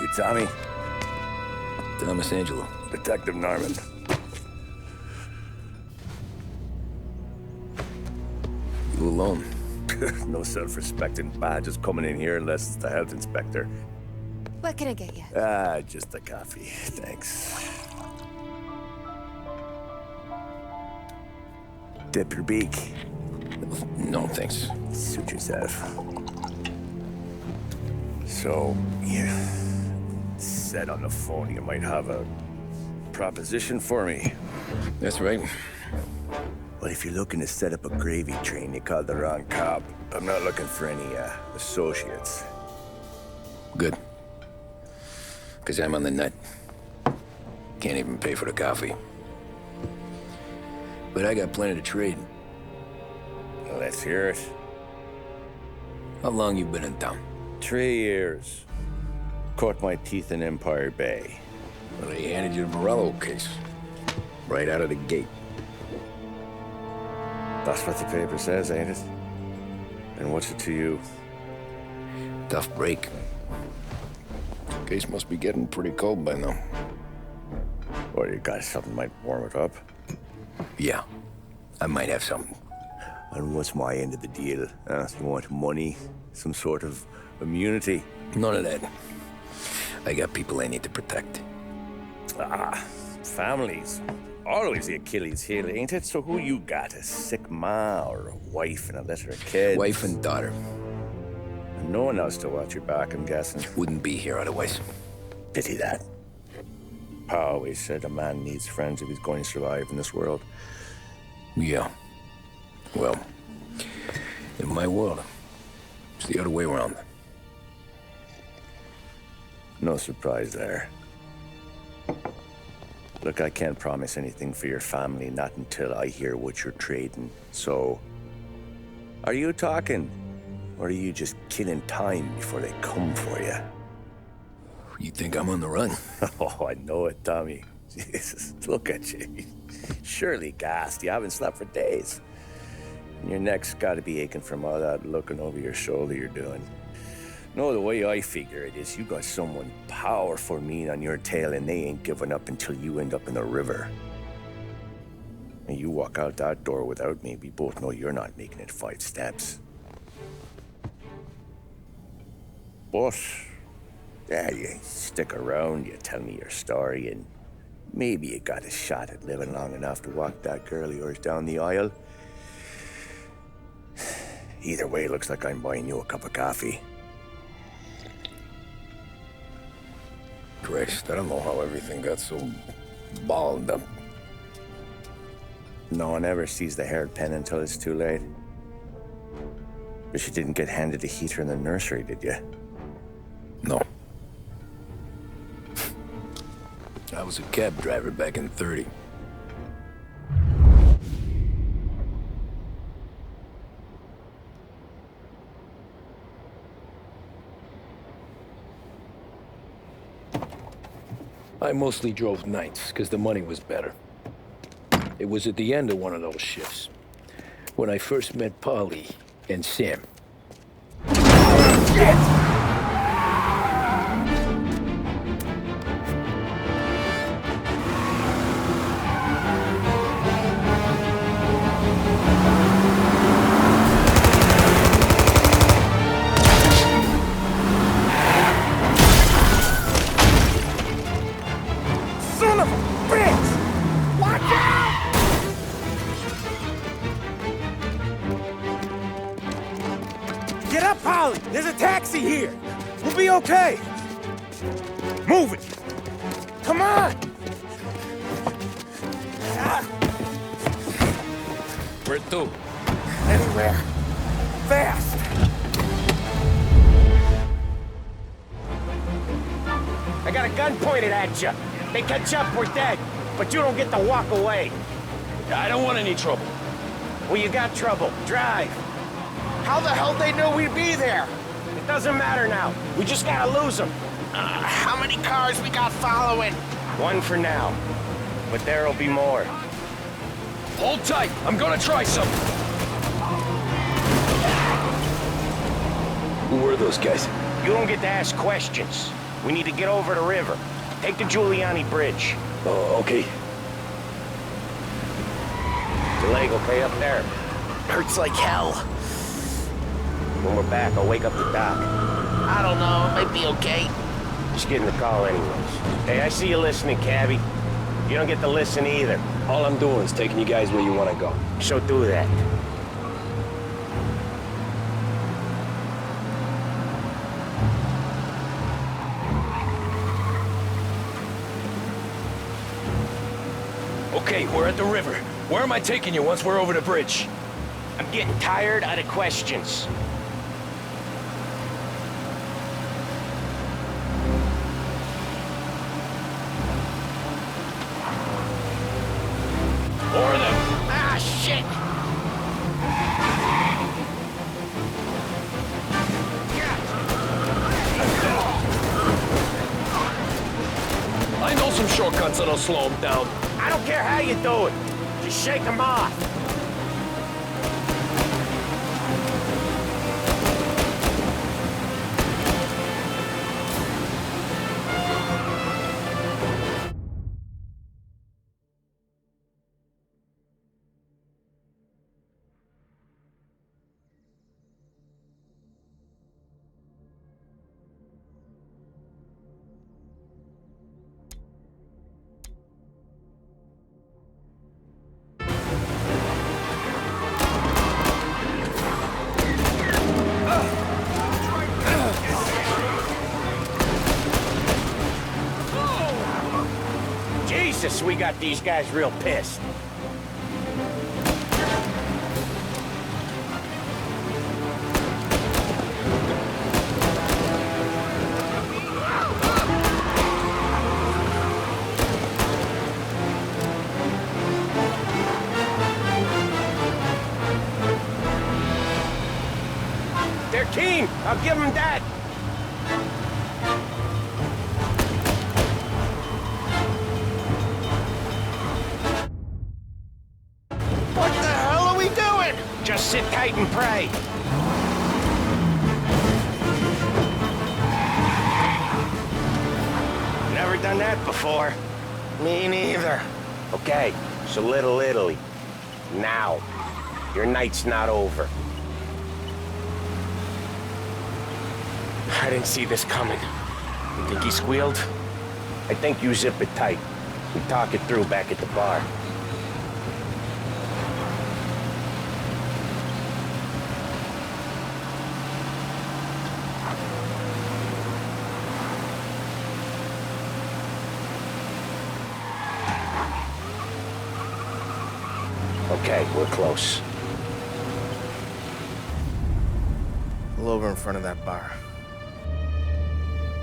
You Tommy? Thomas Angelo. Detective Norman. You alone? No self-respecting badges coming in here unless it's the health inspector. What can I get you? Just a coffee. Thanks. Dip your beak. No, thanks. Suit yourself. So, you said on the phone you might have a proposition for me. That's right. Well, if you're looking to set up a gravy train, you called the wrong cop. I'm not looking for any, associates. Good. Because I'm on the nut. Can't even pay for the coffee. But I got plenty to trade. Well, let's hear it. How long you been in town? 3 years. Caught my teeth in Empire Bay. Well, they handed you the Morello case. Right out of the gate. That's what the paper says, ain't it? And what's it to you? Tough break. Case must be getting pretty cold by now. Or you got something might warm it up? Yeah, I might have something. And what's my end of the deal? You want money? Some sort of immunity? None of that. I got people I need to protect. Families. Always the Achilles heel, ain't it? So who you got? A sick ma or a wife and a litter of kids? Wife and daughter. And no one else to watch your back, I'm guessing. Wouldn't be here otherwise. Pity that. Pa always said a man needs friends if he's going to survive in this world. Yeah. Well, in my world, it's the other way around. No surprise there. Look, I can't promise anything for your family, not until I hear what you're trading. So, are you talking? Or are you just killing time before they come for you? You think I'm on the run? Oh, I know it, Tommy. Jesus, look at you. Surely gassed. You haven't slept for days. And your neck's got to be aching from all that looking over your shoulder you're doing. No, the way I figure it is you got someone powerful mean on your tail and they ain't giving up until you end up in the river. And you walk out that door without me, we both know you're not making it 5 steps. But, yeah, you stick around, you tell me your story, and maybe you got a shot at living long enough to walk that girl of yours down the aisle. Either way, looks like I'm buying you a cup of coffee. Christ, I don't know how everything got so balled up. No one ever sees the hairpin until it's too late. But you didn't get handed a heater in the nursery, did you? No. I was a cab driver back in '30. I mostly drove nights, because the money was better. It was at the end of one of those shifts, when I first met Polly and Sam. Shit! Get up, Polly! There's a taxi here! We'll be okay! Move it! Come on! Where to? Anywhere. Fast! I got a gun pointed at you. They catch up, we're dead. But you don't get to walk away. I don't want any trouble. Well, you got trouble. Drive. How the hell they knew we'd be there? It doesn't matter now. We just gotta lose them. How many cars we got following? One for now. But there'll be more. Hold tight. I'm gonna try something. Who were those guys? You don't get to ask questions. We need to get over the river. Take the Giuliani Bridge. Oh, okay. Is the leg okay up there? Hurts like hell. When we're back, I'll wake up the doc. I don't know, it might be okay. Just getting the call anyways. Hey, I see you listening, cabbie. You don't get to listen either. All I'm doing is taking you guys where you want to go. So do that. Okay, we're at the river. Where am I taking you once we're over the bridge? I'm getting tired of the questions. More of them. Ah, shit! I know some shortcuts that'll slow them down. I don't care how you do it. Just shake them off. Jesus, we got these guys real pissed. They're keen. I'll give them that. What the hell are we doing? Just sit tight and pray. Never done that before. Me neither. Okay, so Little Italy. Now. Your night's not over. I didn't see this coming. You think he squealed? I think you zip it tight. We talk it through back at the bar. Okay, we're close. Pull over in front of that bar.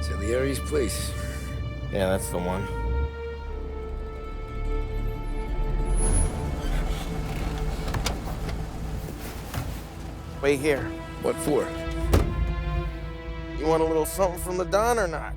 Salieri's place. Yeah, that's the one. Wait here. What for? You want a little something from the Don or not?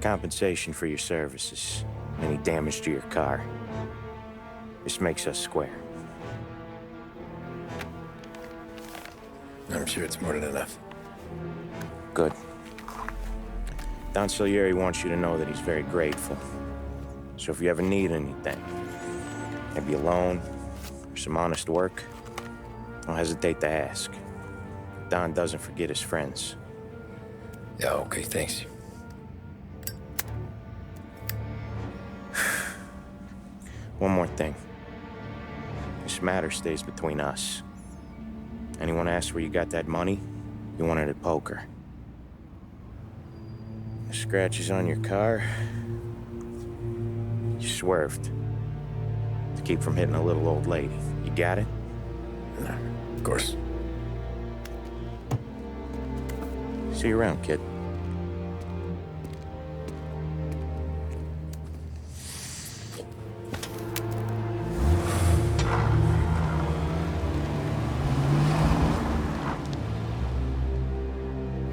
Compensation for your services. Any damage to your car. This makes us square. I'm sure it's more than enough. Good. Don Salieri wants you to know that he's very grateful. So if you ever need anything, maybe a loan or some honest work, don't hesitate to ask. Don doesn't forget his friends. Yeah, okay, thanks. One more thing. This matter stays between us. Anyone asks where you got that money, you won it at poker. The scratches on your car, you swerved. To keep from hitting a little old lady. You got it? Nah, of course. See you around, kid.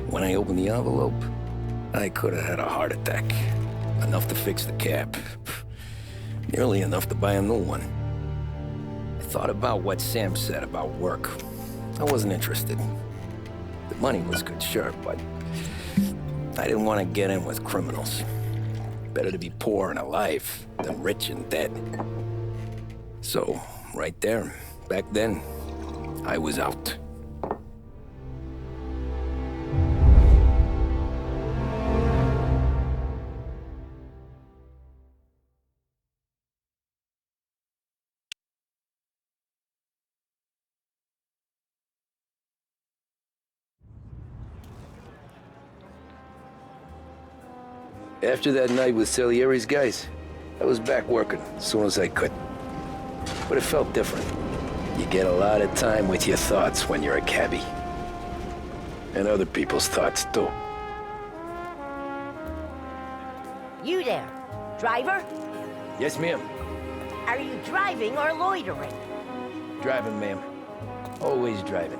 When I opened the envelope, I could have had a heart attack. Enough to fix the cap. Nearly enough to buy a new one. I thought about what Sam said about work. I wasn't interested. The money was good, sure, but I didn't want to get in with criminals. Better to be poor and alive than rich and dead. So, right there, back then, I was out. After that night with Salieri's guys, I was back working as soon as I could. But it felt different. You get a lot of time with your thoughts when you're a cabbie. And other people's thoughts, too. You there, driver? Yes, ma'am. Are you driving or loitering? Driving, ma'am. Always driving.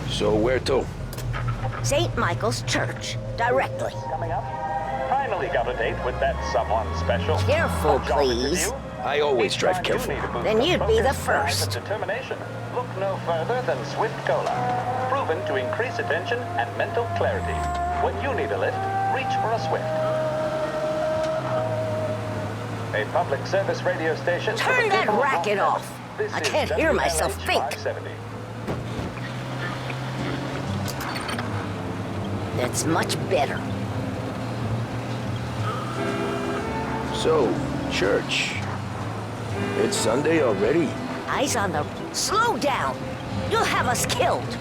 So where to? St. Michael's Church, directly. Coming up. Finally got a date with that someone special. Careful, please. I always drive careful. Then you'd be the first. Determination. Look no further than Swift Cola. Proven to increase attention and mental clarity. When you need a lift, reach for a Swift. A public service radio station. Turn that racket off. I can't hear myself think. 570. That's much better. So, church. It's Sunday already. Eyes on the... Slow down! You'll have us killed!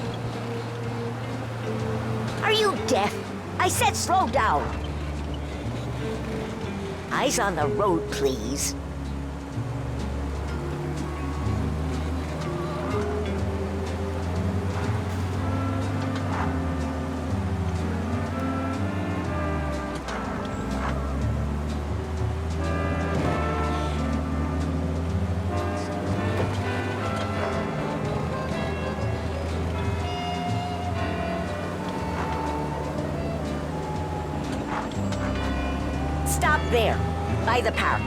Are you deaf? I said slow down! Eyes on the road, please. Stop there, by the park.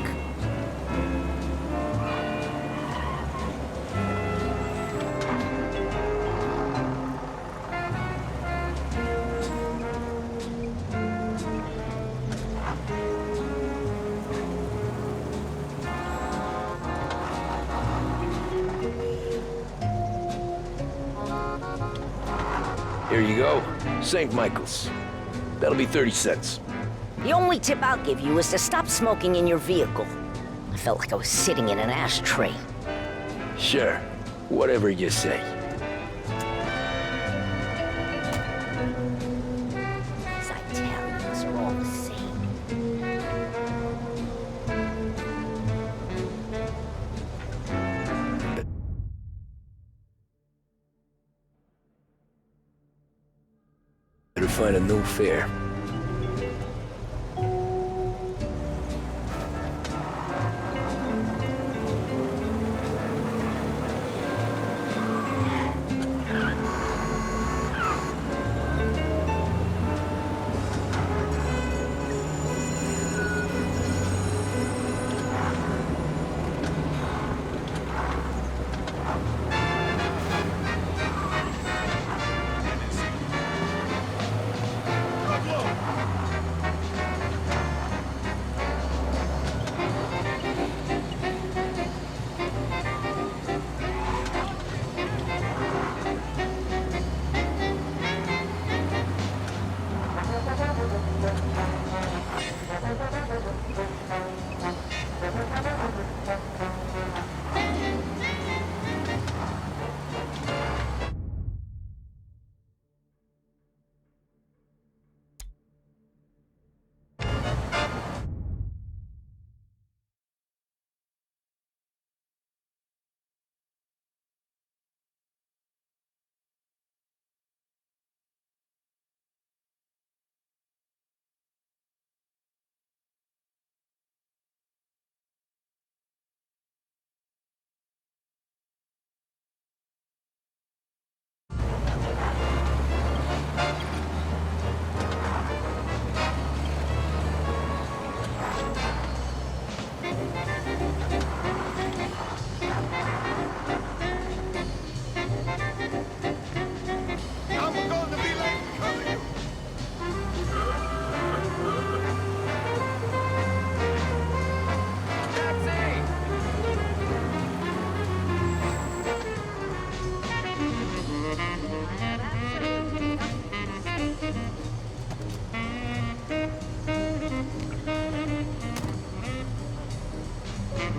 Here you go. St. Michael's. That'll be 30 cents. The only tip I'll give you is to stop smoking in your vehicle. I felt like I was sitting in an ashtray. Sure. Whatever you say. These Italians are all the same. Better find a new fare.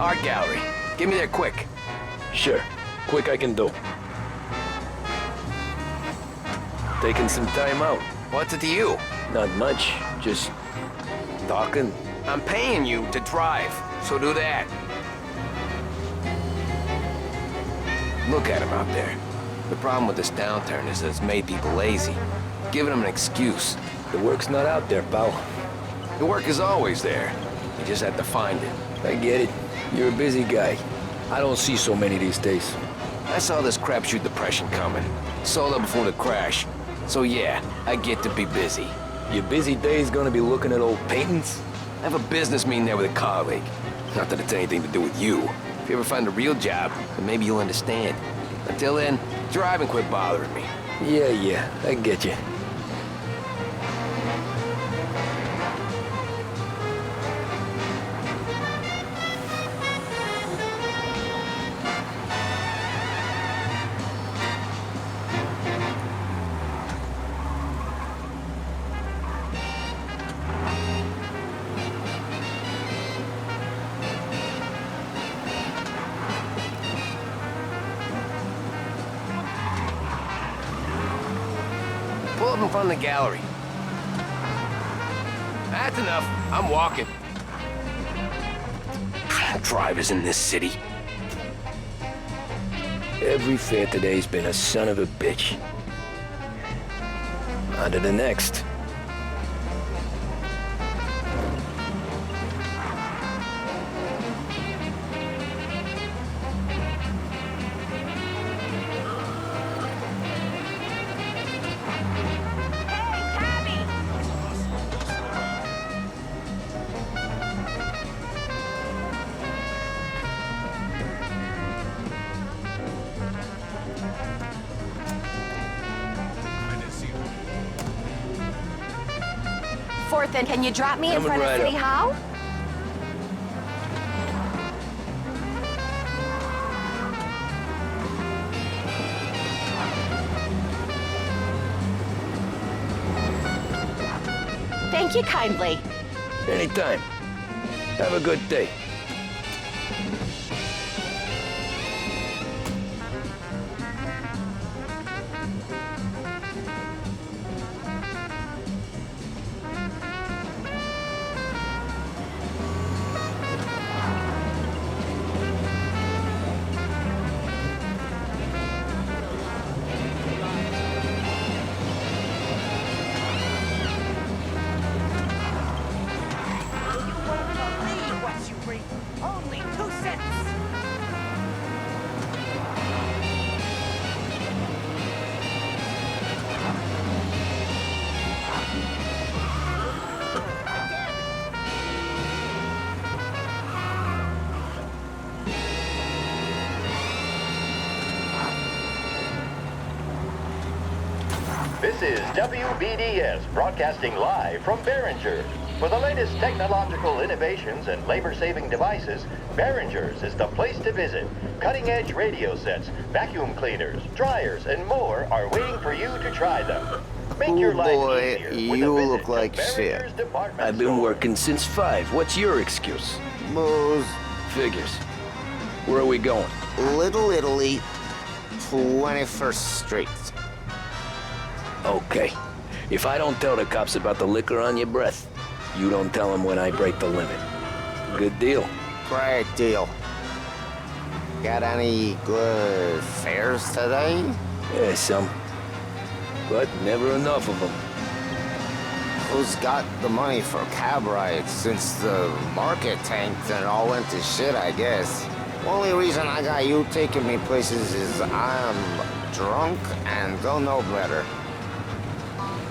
Art gallery. Get me there quick. Sure. Quick I can do. Taking some time out. What's it to you? Not much. Just talking. I'm paying you to drive, so do that. Look at him out there. The problem with this downturn is that it's made people lazy. Giving them an excuse. The work's not out there, pal. The work is always there. You just have to find it. I get it. You're a busy guy. I don't see so many these days. I saw this crapshoot depression coming. Sold up before the crash. So yeah, I get to be busy. Your busy day's gonna be looking at old paintings? I have a business meeting there with a colleague. Not that it's anything to do with you. If you ever find a real job, then maybe you'll understand. Until then, drive and quit bothering me. Yeah, I get you. Pull up in front of the gallery. That's enough. I'm walking. Drivers in this city. Every fair today's been a son of a bitch. On to the next. Fourth, and can you drop me in Coming front of right City up. Hall? Thank you kindly. Anytime. Have a good day. Only 2 cents. This is WBDS broadcasting live from Behringer. For the latest technological innovations and labor-saving devices, Behringer's is the place to visit. Cutting-edge radio sets, vacuum cleaners, dryers, and more are waiting for you to try them. Make your life easier with a visit to Behringer's department I've been store. working since 5. What's your excuse? Booze. Figures. Where are we going? Little Italy, 21st Street. Okay. If I don't tell the cops about the liquor on your breath, you don't tell them when I break the limit. Good deal. Great deal. Got any good fares today? Yeah, some. But never enough of them. Who's got the money for cab rides since the market tanked and all went to shit, I guess? Only reason I got you taking me places is I'm drunk and don't know better.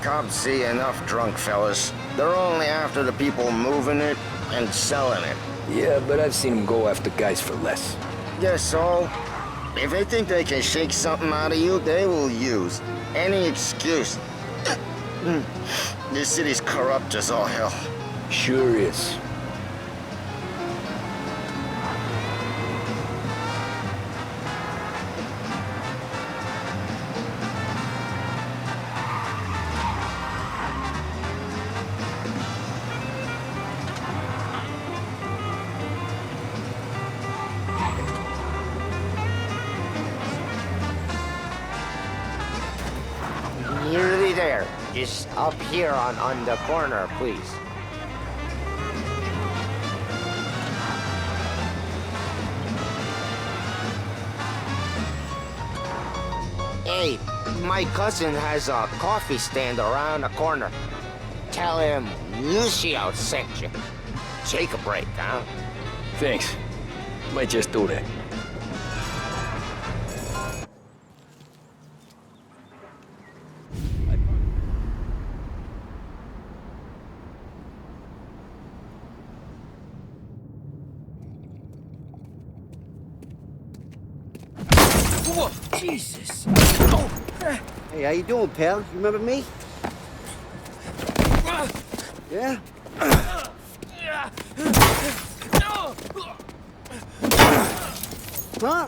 Cops see enough drunk fellas. They're only after the people moving it and selling it. Yeah, but I've seen them go after guys for less. Guess so. If they think they can shake something out of you, they will use any excuse. This city's corrupt as all hell. Sure is. there. Just up here on the corner, please. Hey, my cousin has a coffee stand around the corner. Tell him Lucio sent you. Take a break, huh? Thanks. Might just do that. Whoa, Jesus! Hey, how you doing, pal? You remember me? Yeah? Huh?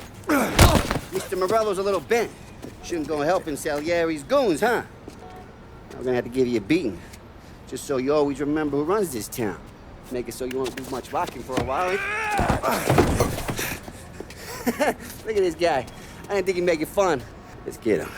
Mr. Morello's a little bent. Shouldn't go helping Salieri's goons, huh? I'm gonna have to give you a beating. Just so you always remember who runs this town. Make it so you won't do much rocking for a while. Look at this guy. I didn't think he'd make it fun. Let's get him.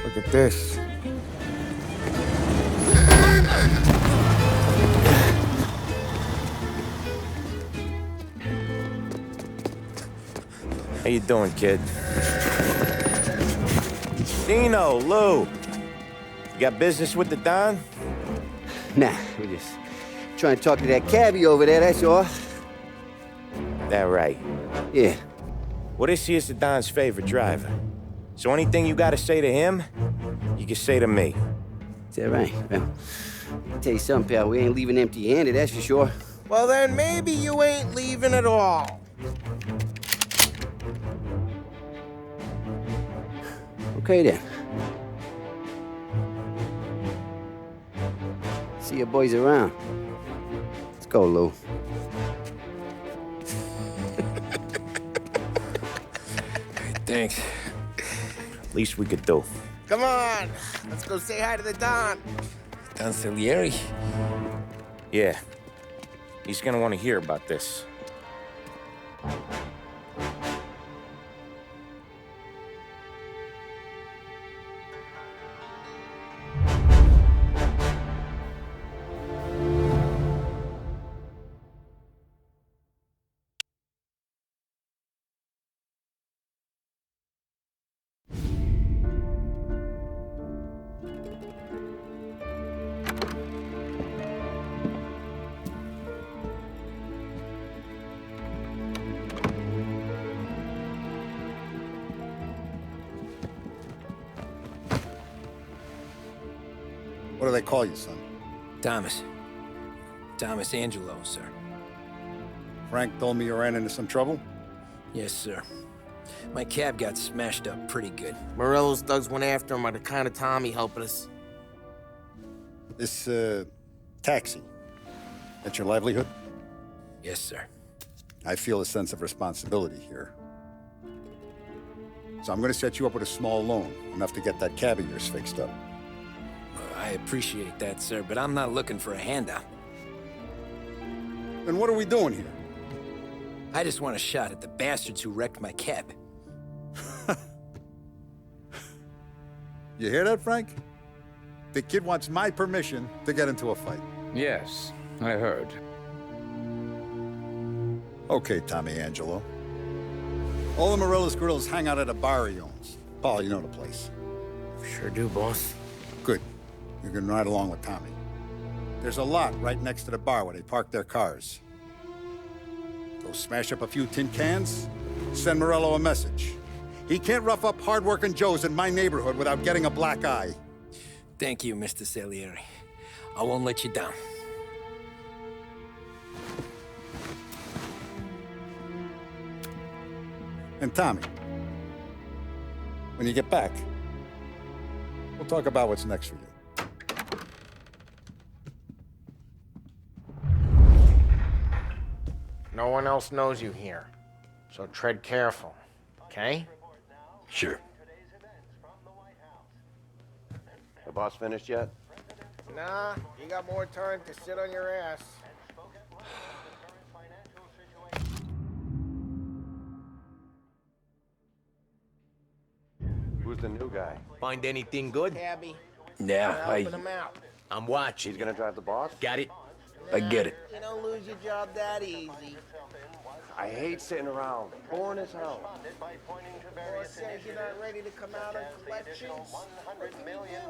Look at this. How you doing, kid? Dino, Lou. You got business with the Don? Nah, we're just trying to talk to that cabbie over there, that's all. That right. Yeah. Well, this here's the Don's favorite driver. So anything you gotta say to him, you can say to me. Is that right? Well, I'll tell you something, pal. We ain't leaving empty-handed, that's for sure. Well, then maybe you ain't leaving at all. Okay, then. See your boys around. Let's go, Lou. Thanks. Least we could do. Come on, let's go say hi to the Don. Don Salieri? Yeah. He's gonna want to hear about this. What do they call you, son? Thomas. Thomas Angelo, sir. Frank told me you ran into some trouble? Yes, sir. My cab got smashed up pretty good. Morello's thugs went after him by the kind of Tommy helping us. This, taxi. That's your livelihood? Yes, sir. I feel a sense of responsibility here. So I'm gonna set you up with a small loan, enough to get that cab of yours fixed up. I appreciate that, sir, but I'm not looking for a handout. Then what are we doing here? I just want a shot at the bastards who wrecked my cab. You hear that, Frank? The kid wants my permission to get into a fight. Yes, I heard. Okay, Tommy Angelo. All the Morello's grills hang out at a bar he owns. Paul, you know the place. Sure do, boss. Good. You can ride along with Tommy. There's a lot right next to the bar where they park their cars. Go smash up a few tin cans, send Morello a message. He can't rough up hard-working Joes in my neighborhood without getting a black eye. Thank you, Mr. Salieri. I won't let you down. And Tommy, when you get back, we'll talk about what's next for you. No one else knows you here, so tread careful, okay? Sure. The boss finished yet? Nah, you got more time to sit on your ass. Who's the new guy? Find anything good? Cabby, Yeah, helping him out. I'm watching. He's gonna drive the boss? Got it? I get it. You don't lose your job that easy. I hate sitting around. Boring as hell. Boss says you're not ready to come out on collections. $100 million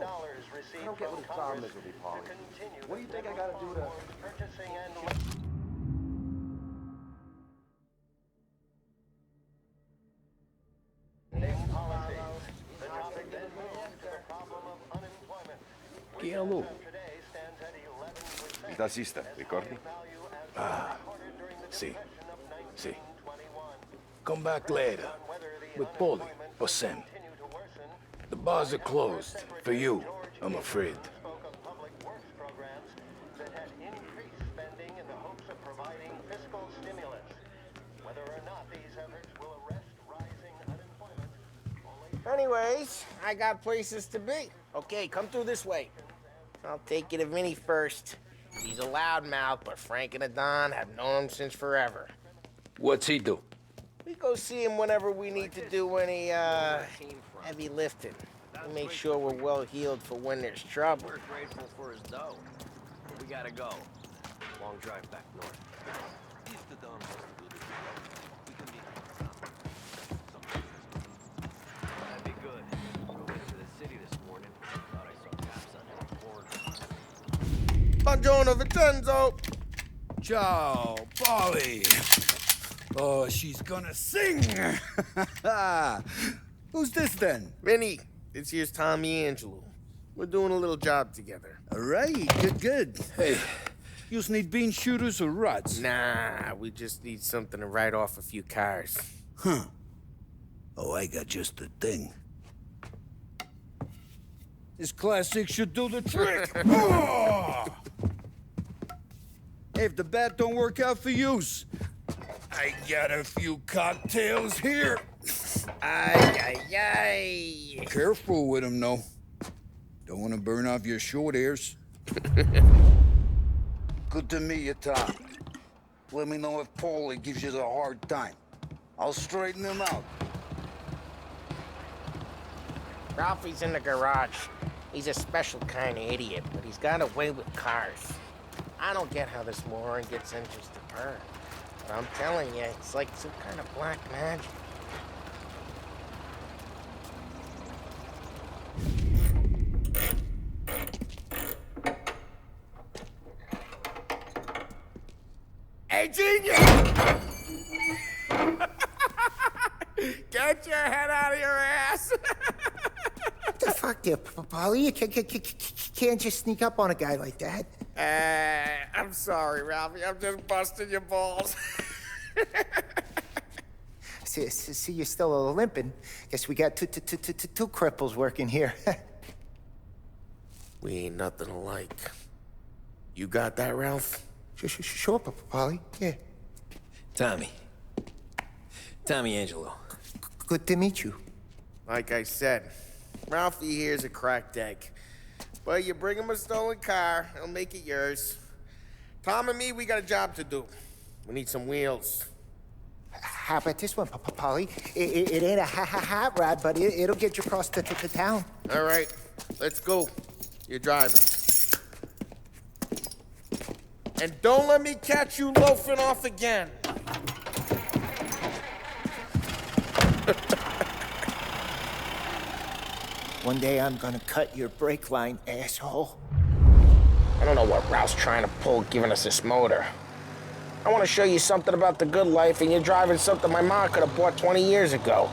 received. I don't get what his problem is with me, Paulie. What do you think I gotta do to... Purchasing and... Tassista, ricordi? Ah, sì, sì. Come back later, with Paulie or Sam. The bars are closed, for you, I'm afraid. Anyways, I got places to be. Okay, come through this way. I'll take you to Vinny first. He's a loudmouth, but Frank and the Don have known him since forever. What's he do? We go see him whenever we need to do any, heavy lifting. We make sure we're well healed for when there's trouble. We're grateful for his dough. But we gotta go. Long drive back north. East of Don wants to do this. We can meet That'd be good. Drove into the city this morning. Thought I saw cops on your corner. Buongiorno, Vincenzo! Ciao, Polly. Oh, she's gonna sing. Who's this then? Vinny, this here's Tommy Angelo. We're doing a little job together. All right, good. Hey, you need bean shooters or rods? Nah, we just need something to write off a few cars. Huh. Oh, I got just the thing. This classic should do the trick. Oh! If the bat don't work out for yous, I got a few cocktails here. Ay, ay, ay. Careful with them, though. Don't want to burn off your short hairs. Good to meet you, Tom. Let me know if Paulie gives you the hard time. I'll straighten him out. Ralphie's in the garage. He's a special kind of idiot, but he's got a way with cars. I don't get how this moron gets engines to burn. But I'm telling you, it's like some kind of black magic. Hey, genius! Get your head out of your ass! What the fuck there, Polly? You can't just sneak up on a guy like that. I'm sorry, Ralphie. I'm just busting your balls. See, you're still limping. Guess we got two cripples working here. We ain't nothing alike. You got that, Ralph? Sure, Polly. Yeah. Tommy Angelo. Good to meet you. Like I said, Ralphie here's a cracked egg. But you bring him a stolen car, he'll make it yours. Tom and me, we got a job to do. We need some wheels. How about this one, Polly? It ain't a hot rod, but it'll get you across to town. All right, let's go. You're driving. And don't let me catch you loafing off again. One day I'm gonna cut your brake line, asshole. I don't know what Ralph's trying to pull giving us this motor. I want to show you something about the good life, and you're driving something my mom could have bought 20 years ago.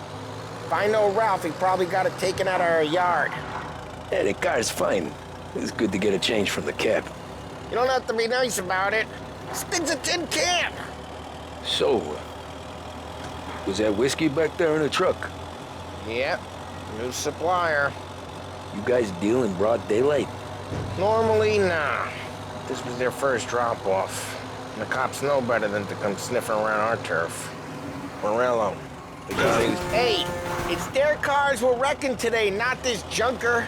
If I know Ralph, he probably got it taken out of our yard. Yeah, the car's fine. It's good to get a change from the cab. You don't have to be nice about it. This thing's a tin can. So, was that whiskey back there in the truck? Yep, new supplier. You guys deal in broad daylight? Normally, nah. This was their first drop-off. And the cops know better than to come sniffing around our turf. Morello, the guy who's... Hey, it's their cars we're wrecking today, not this junker.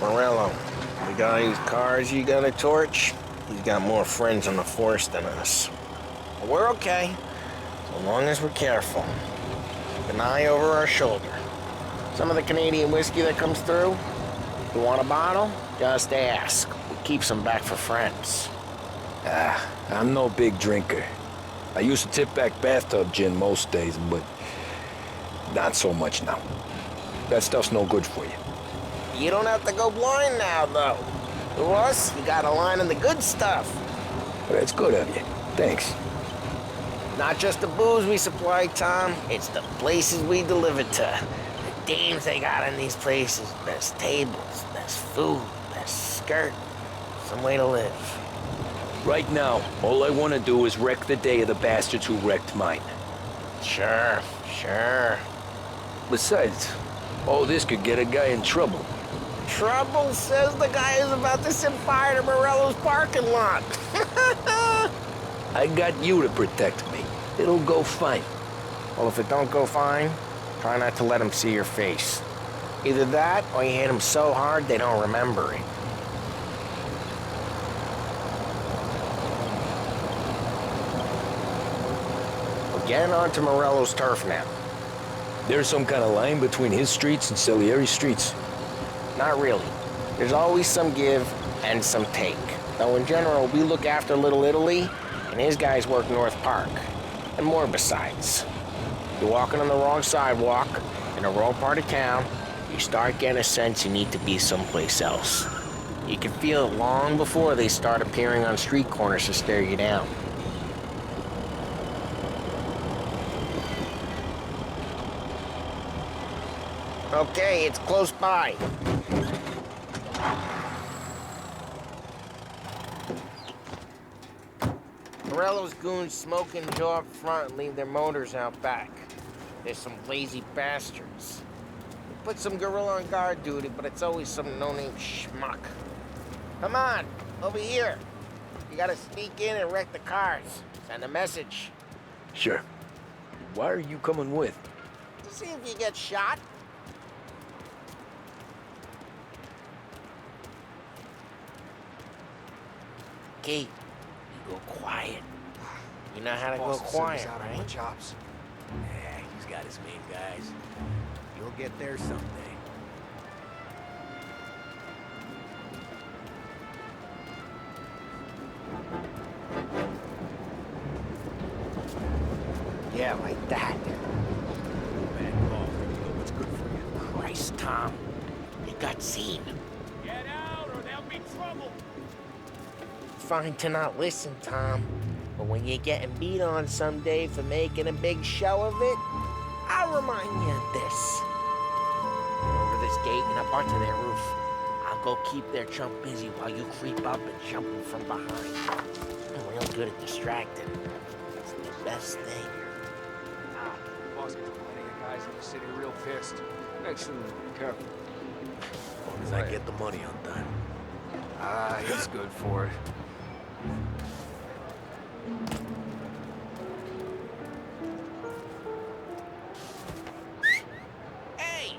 Morello, the guy whose cars you gonna torch, he's got more friends on the force than us. But we're okay, so long as we're careful. Keep an eye over our shoulder. Some of the Canadian whiskey that comes through, you want a bottle? Just ask. We keep some back for friends. I'm no big drinker. I used to tip back bathtub gin most days, but not so much now. That stuff's no good for you. You don't have to go blind now, though. To us, you got a line on the good stuff. That's good of you. Thanks. Not just the booze we supply, Tom. It's the places we deliver to. The dames they got in these places. Best tables, best food, best skirt. Some way to live. Right now, all I want to do is wreck the day of the bastards who wrecked mine. Sure. Besides, all this could get a guy in trouble. Trouble, says the guy who's about to set fire to Morello's parking lot. I got you to protect me. It'll go fine. Well, if it don't go fine, try not to let them see your face. Either that, or you hit them so hard they don't remember it. We're getting onto Morello's turf now. There's some kind of line between his streets and Salieri's streets? Not really. There's always some give and some take. Though in general, we look after Little Italy, and his guys work North Park. And more besides. You're walking on the wrong sidewalk, in a wrong part of town, you start getting a sense you need to be someplace else. You can feel it long before they start appearing on street corners to stare you down. Okay, it's close by. Morello's goons smoke and jaw up front and leave their motors out back. There's some lazy bastards. We put some gorilla on guard duty, but it's always some no-name schmuck. Come on, over here. You gotta sneak in and wreck the cars. Send a message. Sure. Why are you coming with? To see if you get shot. Okay, you go quiet. You know how to go quiet, right? Chops. Yeah, he's got his main guys. You'll get there someday. Yeah, like that. Bad call. You know what's good for you. Christ, Tom. You got seen. Get out or there'll be trouble. Fine to not listen, Tom. But when you're getting beat on someday for making a big show of it, I'll remind you of this. Over this gate and up onto their roof. I'll go keep their chump busy while you creep up and jump him from behind. I'm real good at distracting. It's the best thing. Boss gets plenty of guys in the city real pissed. Makes them careful. As long as I get the money on time. Ah, he's good for it. Hey!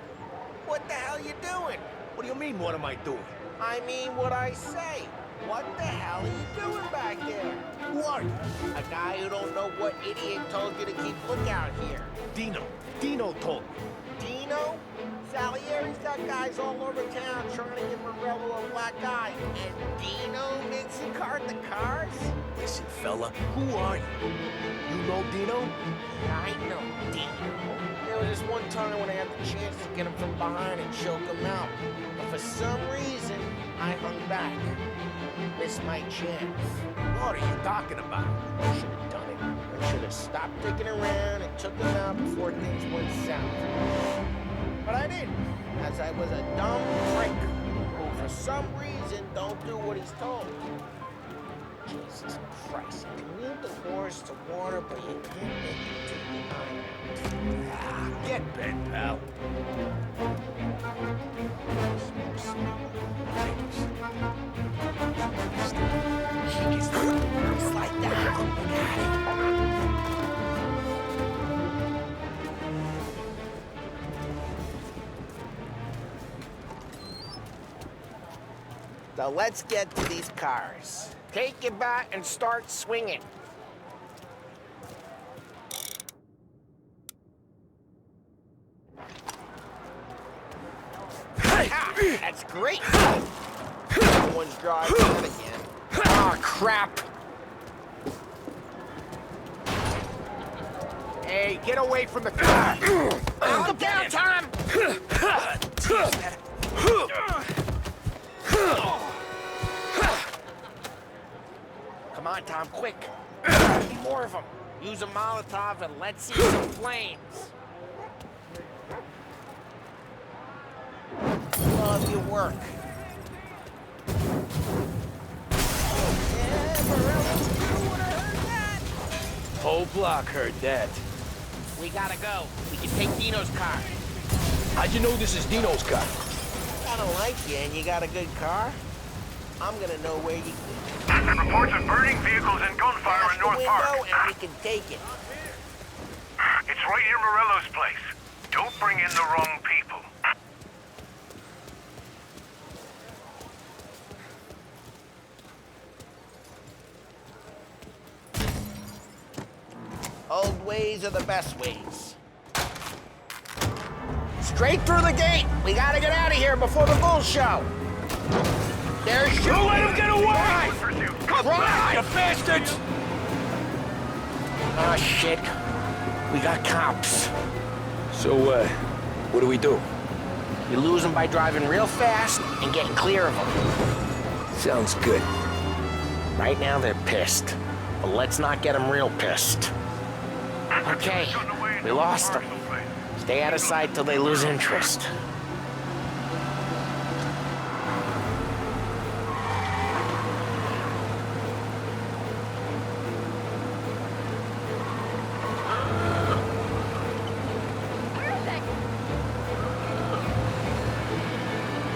What the hell you doing? What do you mean, what am I doing? I mean what I say. What the hell are you doing back there? Who are you? A guy who don't know what idiot told you to keep lookout here. Dino. Dino told me. Dino? Salieri's got guys all over town trying to give Morello a black eye. And Dino makes him cart the cars? Listen, fella, who are you? You know Dino? Yeah, I know Dino. There was this one time when I had the chance to get him from behind and choke him out. But for some reason, I hung back. Missed my chance. What are you talking about? I should have done it. I should have stopped dicking around and took him out before things went south. But I didn't, as I was a dumb prick who for some reason don't do what he's told. Jesus Christ, you can lead the horse to water, but you can't make it to the island. Get bent, pal. It's like that. So let's get to these cars. Take your bat and start swinging. That's great. Someone's driving that again. Ah, crap. Hey, get away from the car. Calm down, Tom. Come on, Tom, quick. More of them. Use a Molotov and let's see some flames. Love your work. Whole block heard that. We gotta go. We can take Dino's car. How'd you know this is Dino's car? I don't like you and you got a good car. I'm gonna know where you Reports of burning vehicles and gunfire in North Park. and we can take it. It's right near Morello's place. Don't bring in the wrong people. Old ways are the best ways. Straight through the gate. We gotta get out of here before the bull show. There's shooting. Don't let him get away! Come on, you bastards! Oh, shit. We got cops. So, what do we do? You lose them by driving real fast and getting clear of them. Sounds good. Right now, they're pissed. But let's not get them real pissed. Okay, we lost them. Stay out of sight till they lose interest.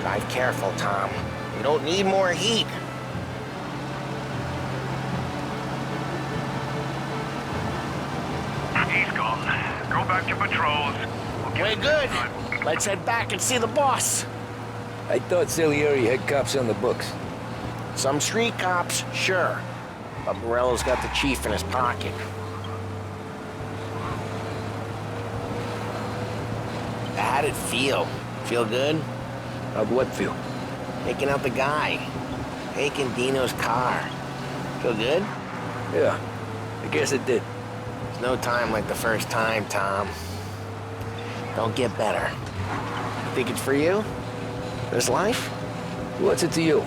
Drive careful, Tom. You don't need more heat. He's gone. Go back to patrols. We're good. Let's head back and see the boss. I thought Salieri had cops on the books. Some street cops, sure. But Morello's got the chief in his pocket. How'd it feel? Feel good? How'd what feel? Taking out the guy. Taking Dino's car. Feel good? Yeah, I guess it did. There's no time like the first time, Tom. Don't get better. You think it's for you? This life? What's it to you?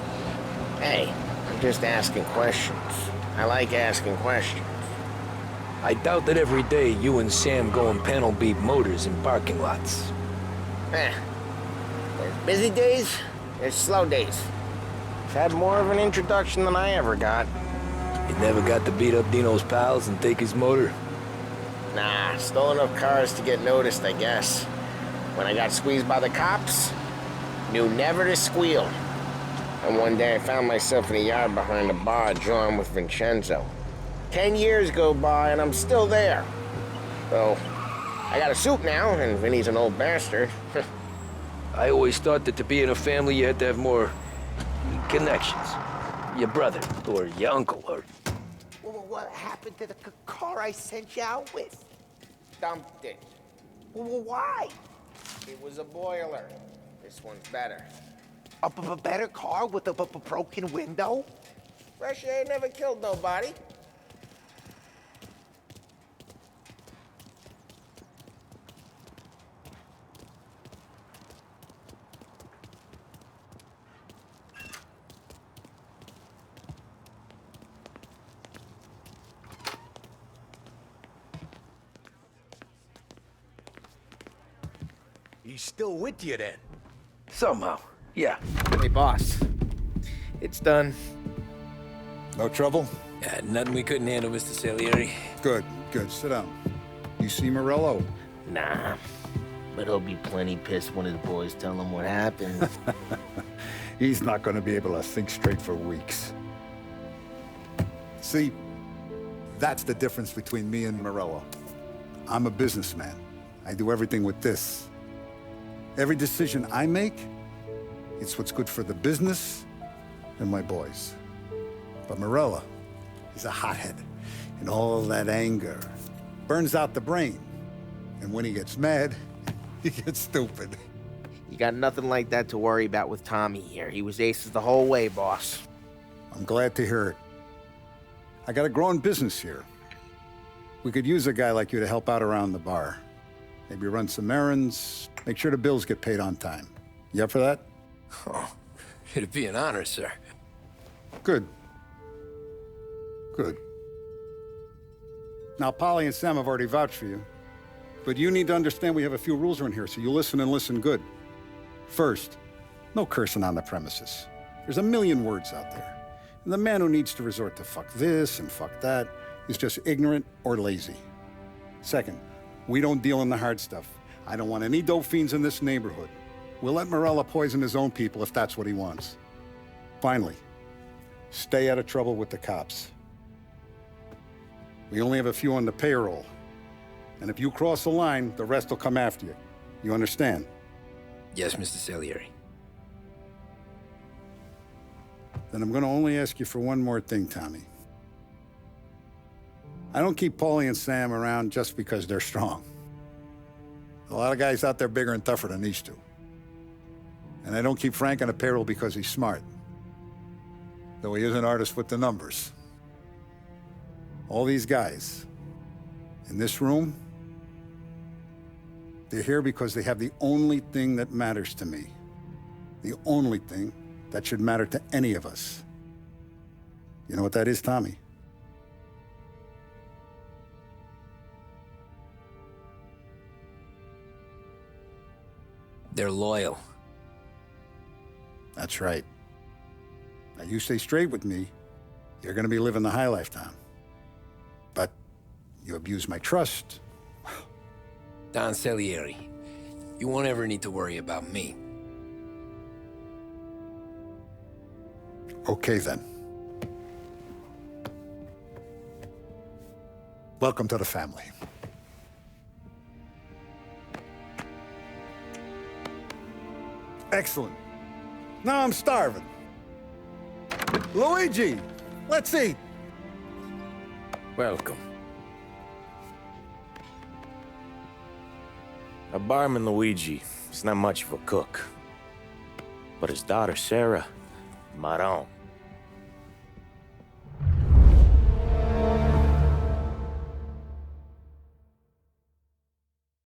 Hey, I'm just asking questions. I like asking questions. I doubt that every day you and Sam go and panel beat motors in parking lots. There's busy days, there's slow days. I've had more of an introduction than I ever got. You never got to beat up Dino's pals and take his motor? Nah, stole enough cars to get noticed, I guess. When I got squeezed by the cops, knew never to squeal. And one day I found myself in a yard behind a bar drawing with Vincenzo. 10 years go by and I'm still there. So, I got a suit now, and Vinny's an old bastard. I always thought that to be in a family you had to have more connections. Your brother, or your uncle, or... Well, what happened to the car I sent you out with? Dumped it. Well, why? It was a boiler. This one's better. A better car with a broken window? Fresh air never killed nobody. He's still with you then? Somehow, yeah. Hey, boss. It's done. No trouble? Yeah, nothing we couldn't handle, Mr. Salieri. Good, good. Sit down. You see Morello? Nah. But he'll be plenty pissed when his boys tell him what happened. He's not going to be able to think straight for weeks. See, that's the difference between me and Morello. I'm a businessman. I do everything with this. Every decision I make, it's what's good for the business and my boys. But Morello is a hothead, and all that anger burns out the brain. And when he gets mad, he gets stupid. You got nothing like that to worry about with Tommy here. He was aces the whole way, boss. I'm glad to hear it. I got a growing business here. We could use a guy like you to help out around the bar. Maybe run some errands, make sure the bills get paid on time. You up for that? Oh, it'd be an honor, sir. Good. Good. Now, Polly and Sam have already vouched for you. But you need to understand we have a few rules around here, so you listen and listen good. First, no cursing on the premises. There's a million words out there. And the man who needs to resort to fuck this and fuck that is just ignorant or lazy. Second, we don't deal in the hard stuff. I don't want any dope fiends in this neighborhood. We'll let Morello poison his own people if that's what he wants. Finally, stay out of trouble with the cops. We only have a few on the payroll. And if you cross the line, the rest will come after you. You understand? Yes, Mr. Salieri. Then I'm gonna only ask you for one more thing, Tommy. I don't keep Paulie and Sam around just because they're strong. A lot of guys out there bigger and tougher than these two. And I don't keep Frank on the payroll because he's smart. Though he is an artist with the numbers. All these guys in this room, they're here because they have the only thing that matters to me. The only thing that should matter to any of us. You know what that is, Tommy? They're loyal. That's right. Now, you stay straight with me, you're gonna be living the high life, Tom. But you abuse my trust. Don Salieri, you won't ever need to worry about me. Okay, then. Welcome to the family. Excellent. Now I'm starving. Luigi, let's eat. Welcome. Our barman Luigi is not much of a cook. But his daughter Sarah, Maron.